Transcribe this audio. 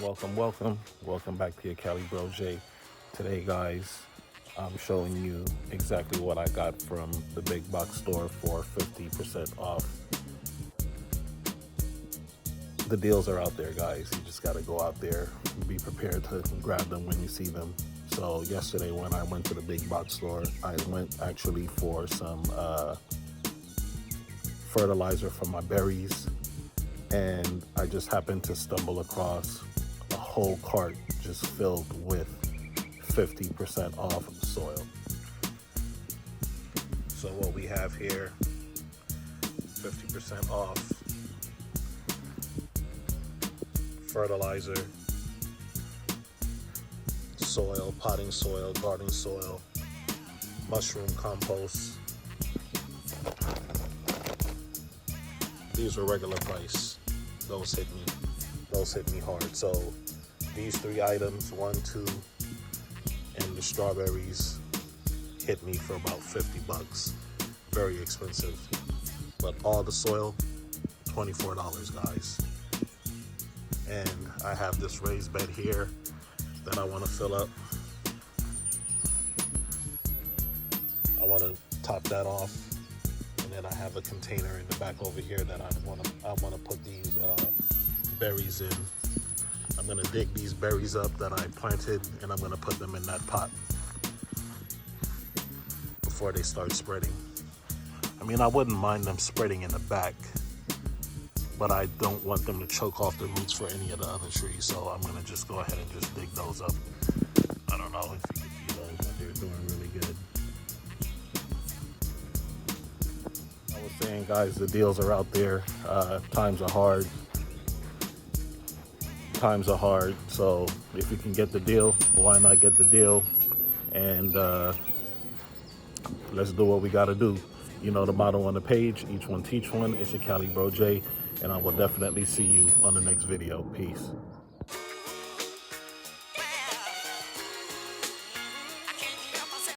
Welcome back to your Cali Bro J. Today, guys, I'm showing you exactly what I got from the big box store for 50% off. The deals are out there, guys. You just got to go out there and be prepared to grab them when you see them. So yesterday when I went to the big box store, I went actually for some fertilizer for my berries, and I just happened to stumble across a whole cart just filled with 50% off soil. So what we have here, 50% off fertilizer, soil, potting soil, garden soil, mushroom compost. These were regular price. Those hit me hard. So these three items, 1, 2, and the strawberries hit me for about 50 bucks. Very expensive. But all the soil, $24, guys. And I have this raised bed here that I want to fill up. I want to top that off, and then I have a container in the back over here that I want to put these berries in. I'm going to dig these berries up that I planted, and I'm going to put them in that pot before they start spreading. I mean, I wouldn't mind them spreading in the back, but I don't want them to choke off the roots for any of the other trees, so I'm going to just go ahead and just dig those up. I don't know if you can see those, but they're doing really good. I was saying, guys, the deals are out there. Times are hard. So if you can get the deal, why not get the deal? And let's do what we got to do. You know the motto on the page, each one teach one. It's your Cali Bro J, and I will definitely see you on the next video. Peace.